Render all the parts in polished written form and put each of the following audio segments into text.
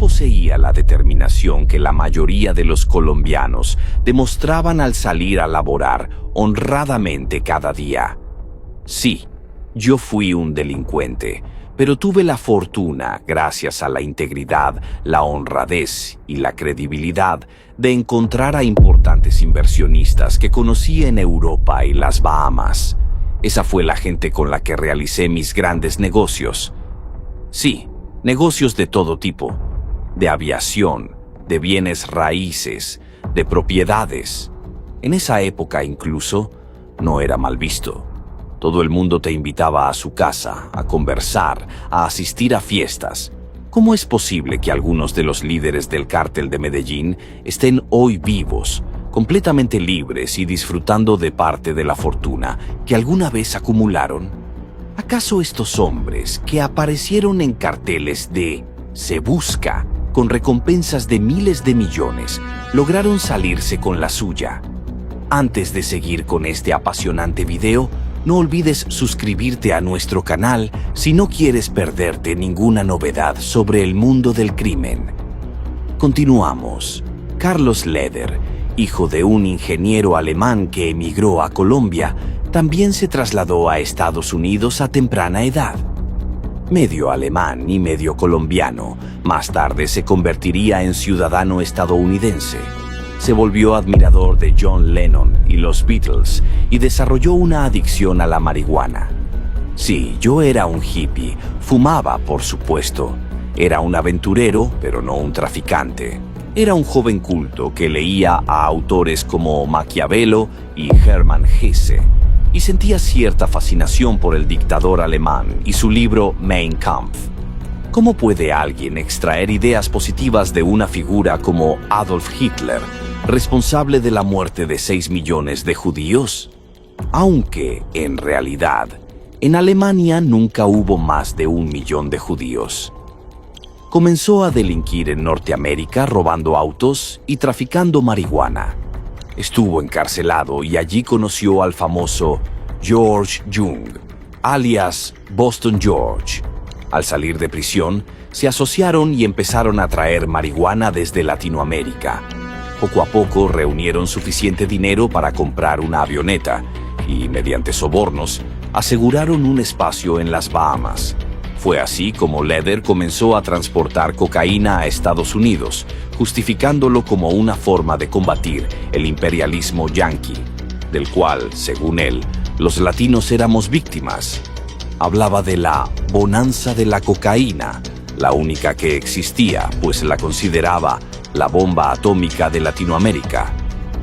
poseía la determinación que la mayoría de los colombianos demostraban al salir a laborar honradamente cada día. Sí, yo fui un delincuente, pero tuve la fortuna, gracias a la integridad, la honradez y la credibilidad, de encontrar a importantes inversionistas que conocí en Europa y las Bahamas. Esa fue la gente con la que realicé mis grandes negocios. Sí, negocios de todo tipo, de aviación, de bienes raíces, de propiedades. En esa época incluso no era mal visto. Todo el mundo te invitaba a su casa, a conversar, a asistir a fiestas. ¿Cómo es posible que algunos de los líderes del cártel de Medellín estén hoy vivos, completamente libres y disfrutando de parte de la fortuna que alguna vez acumularon? ¿Acaso estos hombres que aparecieron en carteles de "Se busca", con recompensas de miles de millones, lograron salirse con la suya? Antes de seguir con este apasionante video, no olvides suscribirte a nuestro canal si no quieres perderte ninguna novedad sobre el mundo del crimen. Continuamos. Carlos Leder, hijo de un ingeniero alemán que emigró a Colombia, también se trasladó a Estados Unidos a temprana edad. Medio alemán y medio colombiano, más tarde se convertiría en ciudadano estadounidense. Se volvió admirador de John Lennon y los Beatles y desarrolló una adicción a la marihuana. Sí, yo era un hippie, fumaba, por supuesto. Era un aventurero, pero no un traficante. Era un joven culto que leía a autores como Maquiavelo y Hermann Hesse, y sentía cierta fascinación por el dictador alemán y su libro Mein Kampf. ¿Cómo puede alguien extraer ideas positivas de una figura como Adolf Hitler, responsable de la muerte de 6 millones de judíos? Aunque, en realidad, en Alemania nunca hubo más de 1 millón de judíos. Comenzó a delinquir en Norteamérica robando autos y traficando marihuana. Estuvo encarcelado y allí conoció al famoso George Jung, alias Boston George. Al salir de prisión, se asociaron y empezaron a traer marihuana desde Latinoamérica. Poco a poco reunieron suficiente dinero para comprar una avioneta y, mediante sobornos, aseguraron un espacio en las Bahamas. Fue así como Leder comenzó a transportar cocaína a Estados Unidos, justificándolo como una forma de combatir el imperialismo yanqui, del cual, según él, los latinos éramos víctimas. Hablaba de la bonanza de la cocaína, la única que existía, pues la consideraba la bomba atómica de Latinoamérica.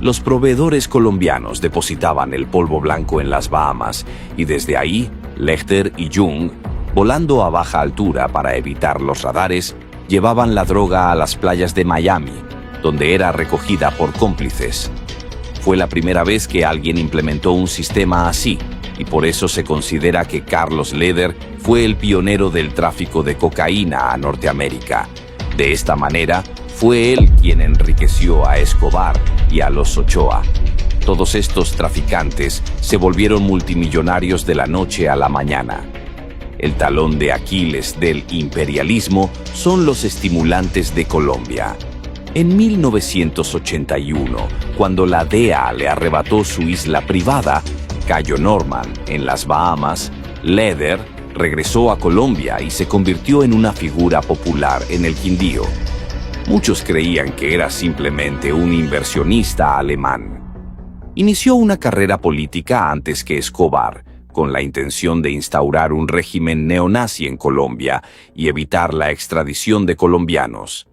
Los proveedores colombianos depositaban el polvo blanco en las Bahamas y desde ahí, Leder y Jung, volando a baja altura para evitar los radares, llevaban la droga a las playas de Miami, donde era recogida por cómplices. Fue la primera vez que alguien implementó un sistema así, y por eso se considera que Carlos Leder fue el pionero del tráfico de cocaína a Norteamérica. De esta manera, fue él quien enriqueció a Escobar y a los Ochoa. Todos estos traficantes se volvieron multimillonarios de la noche a la mañana. El talón de Aquiles del imperialismo son los estimulantes de Colombia. En 1981, cuando la DEA le arrebató su isla privada, Cayo Norman, en las Bahamas, Leder regresó a Colombia y se convirtió en una figura popular en el Quindío. Muchos creían que era simplemente un inversionista alemán. Inició una carrera política antes que Escobar, con la intención de instaurar un régimen neonazi en Colombia y evitar la extradición de colombianos.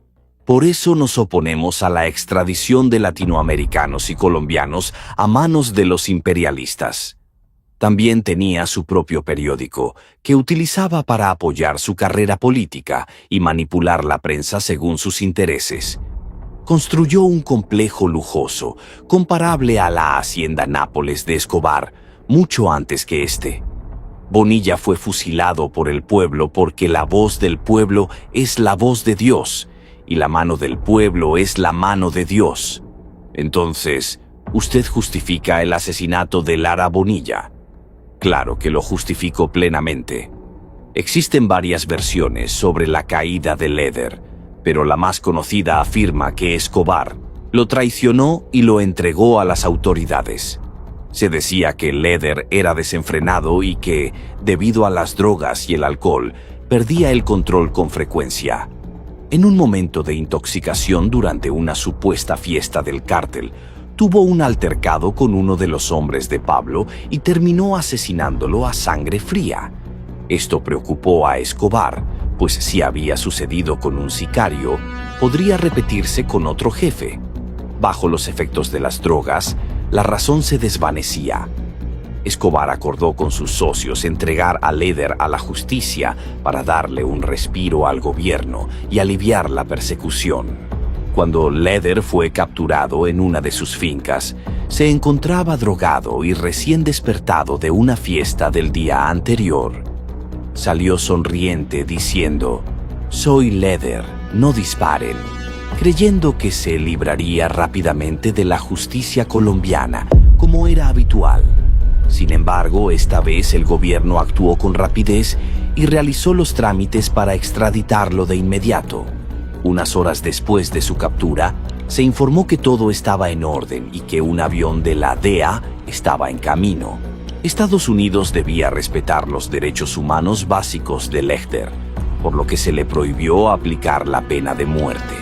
Por eso nos oponemos a la extradición de latinoamericanos y colombianos a manos de los imperialistas. También tenía su propio periódico, que utilizaba para apoyar su carrera política y manipular la prensa según sus intereses. Construyó un complejo lujoso, comparable a la Hacienda Nápoles de Escobar, mucho antes que este. Bonilla fue fusilado por el pueblo porque la voz del pueblo es la voz de Dios, y la mano del pueblo es la mano de Dios. Entonces, ¿usted justifica el asesinato de Lara Bonilla? Claro que lo justifico plenamente. Existen varias versiones sobre la caída de Leder, pero la más conocida afirma que Escobar lo traicionó y lo entregó a las autoridades. Se decía que Leder era desenfrenado y que, debido a las drogas y el alcohol, perdía el control con frecuencia. En un momento de intoxicación durante una supuesta fiesta del cártel, tuvo un altercado con uno de los hombres de Pablo y terminó asesinándolo a sangre fría. Esto preocupó a Escobar, pues si había sucedido con un sicario, podría repetirse con otro jefe. Bajo los efectos de las drogas, la razón se desvanecía. Escobar acordó con sus socios entregar a Leder a la justicia para darle un respiro al gobierno y aliviar la persecución. Cuando Leder fue capturado en una de sus fincas, se encontraba drogado y recién despertado de una fiesta del día anterior. Salió sonriente diciendo: «Soy Leder, no disparen», creyendo que se libraría rápidamente de la justicia colombiana, como era habitual. Sin embargo, esta vez el gobierno actuó con rapidez y realizó los trámites para extraditarlo de inmediato. Unas horas después de su captura, se informó que todo estaba en orden y que un avión de la DEA estaba en camino. Estados Unidos debía respetar los derechos humanos básicos de Leder, por lo que se le prohibió aplicar la pena de muerte.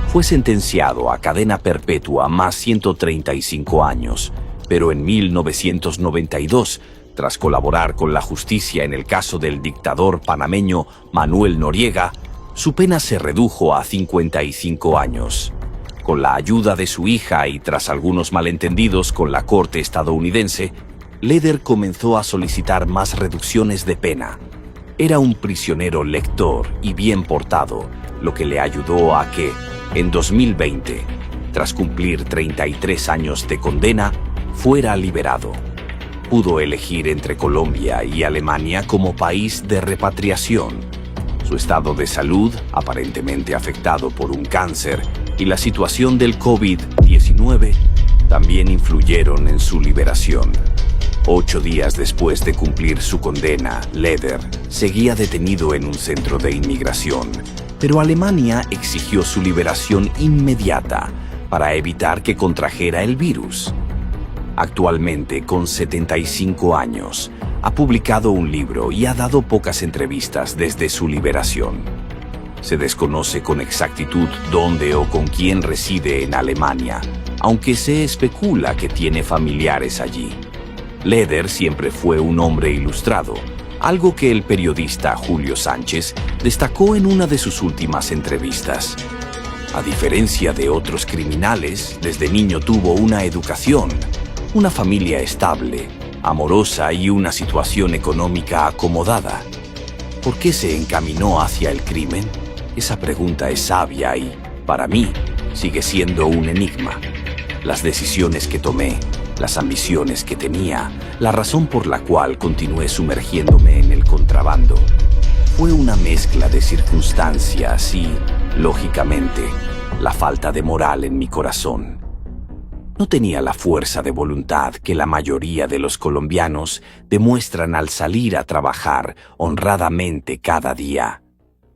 Fue sentenciado a cadena perpetua más 135 años, pero en 1992, tras colaborar con la justicia en el caso del dictador panameño Manuel Noriega, su pena se redujo a 55 años. Con la ayuda de su hija y tras algunos malentendidos con la corte estadounidense, Leder comenzó a solicitar más reducciones de pena. Era un prisionero lector y bien portado, lo que le ayudó a que, en 2020, tras cumplir 33 años de condena, fuera liberado. Pudo elegir entre Colombia y Alemania como país de repatriación. Su estado de salud, aparentemente afectado por un cáncer, y la situación del COVID-19 también influyeron en su liberación. 8 días después de cumplir su condena, Leder seguía detenido en un centro de inmigración, pero Alemania exigió su liberación inmediata para evitar que contrajera el virus. Actualmente, con 75 años, ha publicado un libro y ha dado pocas entrevistas desde su liberación. Se desconoce con exactitud dónde o con quién reside en Alemania, aunque se especula que tiene familiares allí. Leder siempre fue un hombre ilustrado, algo que el periodista Julio Sánchez destacó en una de sus últimas entrevistas. A diferencia de otros criminales, desde niño tuvo una educación, una familia estable, amorosa y una situación económica acomodada. ¿Por qué se encaminó hacia el crimen? Esa pregunta es sabia y, para mí, sigue siendo un enigma. Las decisiones que tomé, las ambiciones que tenía, la razón por la cual continué sumergiéndome en el contrabando, fue una mezcla de circunstancias y, lógicamente, la falta de moral en mi corazón. No tenía la fuerza de voluntad que la mayoría de los colombianos demuestran al salir a trabajar honradamente cada día.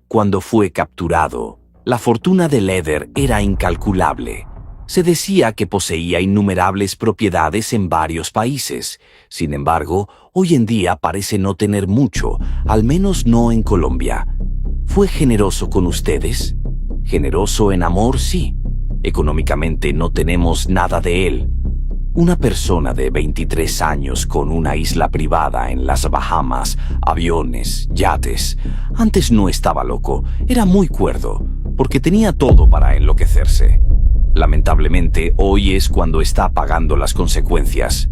Cuando fue capturado, la fortuna de Leder era incalculable. Se decía que poseía innumerables propiedades en varios países. Sin embargo, hoy en día parece no tener mucho, al menos no en Colombia. ¿Fue generoso con ustedes? Generoso en amor, sí. Económicamente no tenemos nada de él. Una persona de 23 años con una isla privada en las Bahamas, aviones, yates. Antes no estaba loco, era muy cuerdo, porque tenía todo para enloquecerse. Lamentablemente, hoy es cuando está pagando las consecuencias.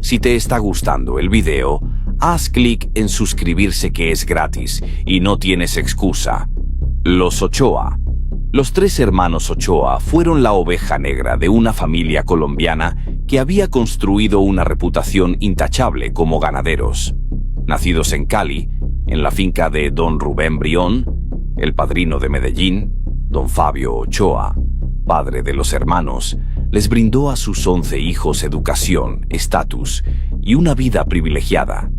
Si te está gustando el video, haz clic en suscribirse, que es gratis y no tienes excusa. Los Ochoa. Los 3 hermanos Ochoa fueron la oveja negra de una familia colombiana que había construido una reputación intachable como ganaderos. Nacidos en Cali, en la finca de don Rubén Brión, el padrino de Medellín, don Fabio Ochoa, padre de los hermanos, les brindó a sus 11 hijos educación, estatus y una vida privilegiada.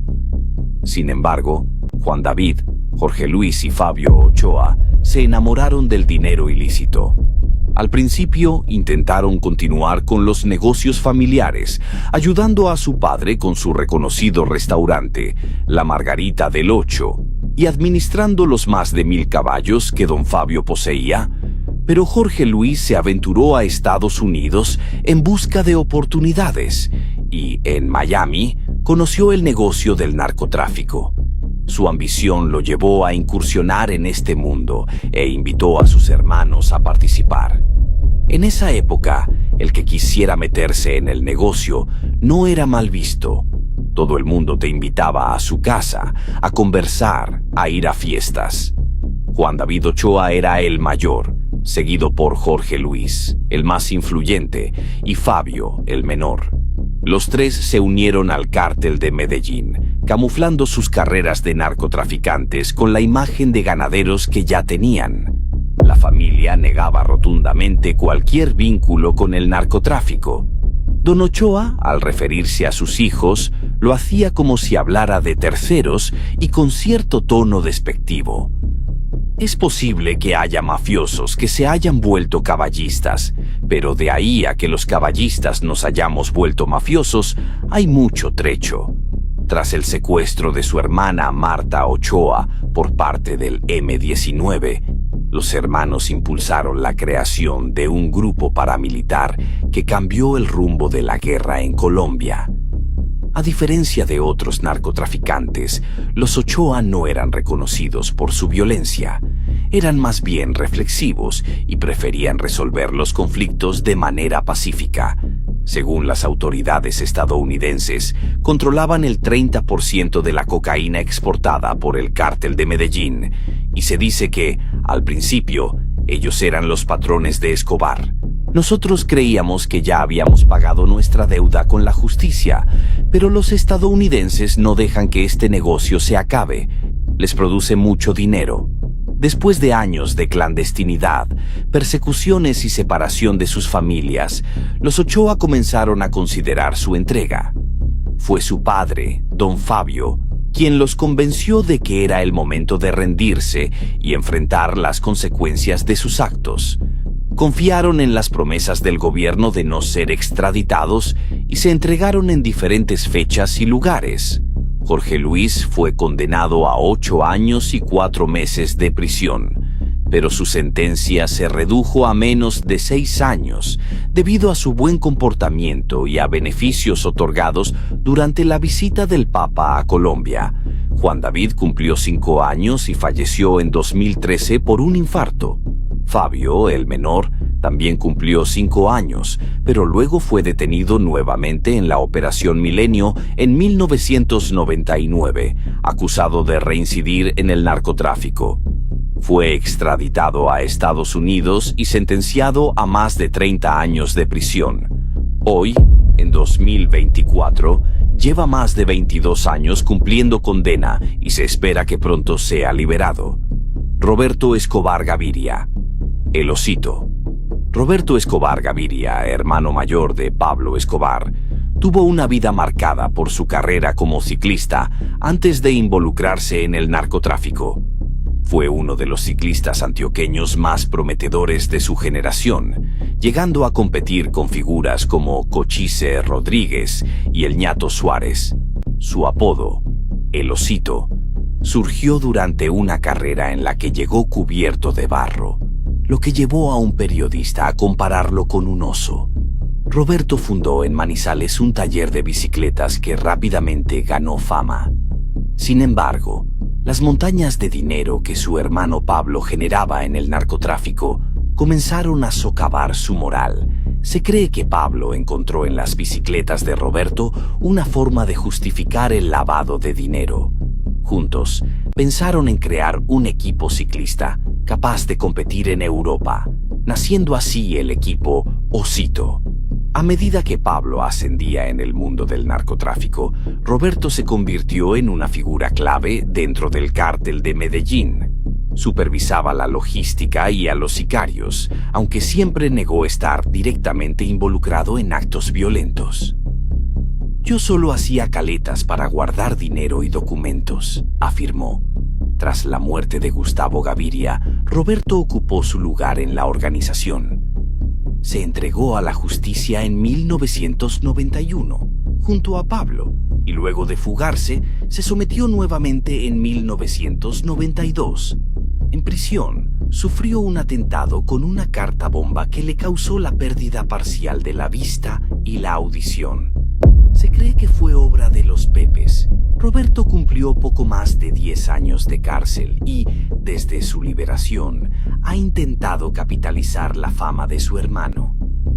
Sin embargo, Juan David, Jorge Luis y Fabio Ochoa se enamoraron del dinero ilícito. Al principio intentaron continuar con los negocios familiares, ayudando a su padre con su reconocido restaurante, La Margarita del Ocho, y administrando los más de 1000 caballos que don Fabio poseía. Pero Jorge Luis se aventuró a Estados Unidos en busca de oportunidades y, en Miami, conoció el negocio del narcotráfico. Su ambición lo llevó a incursionar en este mundo e invitó a sus hermanos a participar. En esa época, el que quisiera meterse en el negocio no era mal visto. Todo el mundo te invitaba a su casa, a conversar, a ir a fiestas. Juan David Ochoa era el mayor, seguido por Jorge Luis, el más influyente, y Fabio, el menor. Los tres se unieron al cártel de Medellín, camuflando sus carreras de narcotraficantes con la imagen de ganaderos que ya tenían. La familia negaba rotundamente cualquier vínculo con el narcotráfico. Don Ochoa, al referirse a sus hijos, lo hacía como si hablara de terceros y con cierto tono despectivo. Es posible que haya mafiosos que se hayan vuelto caballistas, pero de ahí a que los caballistas nos hayamos vuelto mafiosos, hay mucho trecho. Tras el secuestro de su hermana Marta Ochoa por parte del M-19, los hermanos impulsaron la creación de un grupo paramilitar que cambió el rumbo de la guerra en Colombia. A diferencia de otros narcotraficantes, los Ochoa no eran reconocidos por su violencia. Eran más bien reflexivos y preferían resolver los conflictos de manera pacífica. Según las autoridades estadounidenses, controlaban el 30% de la cocaína exportada por el cártel de Medellín, y se dice que, al principio, ellos eran los patrones de Escobar. Nosotros creíamos que ya habíamos pagado nuestra deuda con la justicia, pero los estadounidenses no dejan que este negocio se acabe. Les produce mucho dinero. Después de años de clandestinidad, persecuciones y separación de sus familias, los Ochoa comenzaron a considerar su entrega. Fue su padre, don Fabio, quien los convenció de que era el momento de rendirse y enfrentar las consecuencias de sus actos. Confiaron en las promesas del gobierno de no ser extraditados y se entregaron en diferentes fechas y lugares. Jorge Luis fue condenado a 8 años y 4 meses de prisión, pero su sentencia se redujo a menos de 6 años debido a su buen comportamiento y a beneficios otorgados durante la visita del Papa a Colombia. Juan David cumplió 5 años y falleció en 2013 por un infarto. Fabio, el menor, también cumplió 5 años, pero luego fue detenido nuevamente en la Operación Milenio en 1999, acusado de reincidir en el narcotráfico. Fue extraditado a Estados Unidos y sentenciado a más de 30 años de prisión. Hoy, en 2024, lleva más de 22 años cumpliendo condena y se espera que pronto sea liberado. Roberto Escobar Gaviria, el Osito. Roberto Escobar Gaviria, hermano mayor de Pablo Escobar, tuvo una vida marcada por su carrera como ciclista antes de involucrarse en el narcotráfico. Fue uno de los ciclistas antioqueños más prometedores de su generación, llegando a competir con figuras como Cochise Rodríguez y el Ñato Suárez. Su apodo, el Osito, surgió durante una carrera en la que llegó cubierto de barro, lo que llevó a un periodista a compararlo con un oso. Roberto fundó en Manizales un taller de bicicletas que rápidamente ganó fama. Sin embargo, las montañas de dinero que su hermano Pablo generaba en el narcotráfico comenzaron a socavar su moral. Se cree que Pablo encontró en las bicicletas de Roberto una forma de justificar el lavado de dinero. Juntos, pensaron en crear un equipo ciclista capaz de competir en Europa, naciendo así el equipo Osito. A medida que Pablo ascendía en el mundo del narcotráfico, Roberto se convirtió en una figura clave dentro del cártel de Medellín. Supervisaba la logística y a los sicarios, aunque siempre negó estar directamente involucrado en actos violentos. Yo solo hacía caletas para guardar dinero y documentos, afirmó. Tras la muerte de Gustavo Gaviria, Roberto ocupó su lugar en la organización. Se entregó a la justicia en 1991, junto a Pablo, y luego de fugarse, se sometió nuevamente en 1992. En prisión, sufrió un atentado con una carta bomba que le causó la pérdida parcial de la vista y la audición. Se cree que fue obra de los Pepes. Roberto cumplió poco más de 10 años de cárcel y, desde su liberación, ha intentado capitalizar la fama de su hermano.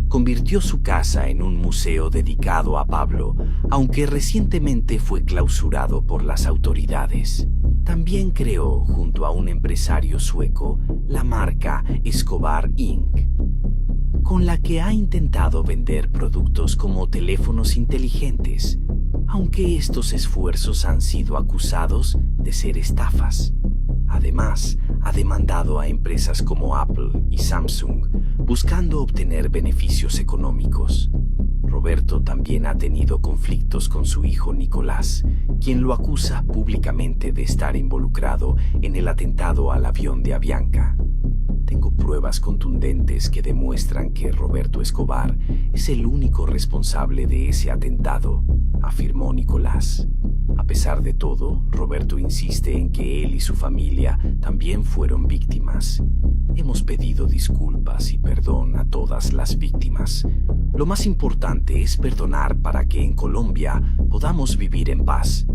Convirtió su casa en un museo dedicado a Pablo, aunque recientemente fue clausurado por las autoridades. También creó, junto a un empresario sueco, la marca Escobar Inc., con la que ha intentado vender productos como teléfonos inteligentes, aunque estos esfuerzos han sido acusados de ser estafas. Además, ha demandado a empresas como Apple y Samsung, buscando obtener beneficios económicos. Roberto también ha tenido conflictos con su hijo Nicolás, quien lo acusa públicamente de estar involucrado en el atentado al avión de Avianca. Tengo pruebas contundentes que demuestran que Roberto Escobar es el único responsable de ese atentado, afirmó Nicolás. A pesar de todo, Roberto insiste en que él y su familia también fueron víctimas. Hemos pedido disculpas y perdón a todas las víctimas. Lo más importante es perdonar para que en Colombia podamos vivir en paz.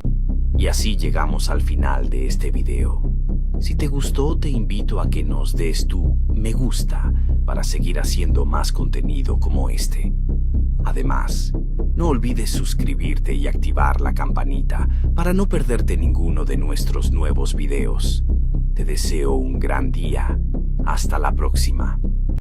Y así llegamos al final de este video. Si te gustó, te invito a que nos des tu me gusta para seguir haciendo más contenido como este. Además, no olvides suscribirte y activar la campanita para no perderte ninguno de nuestros nuevos videos. Te deseo un gran día. Hasta la próxima.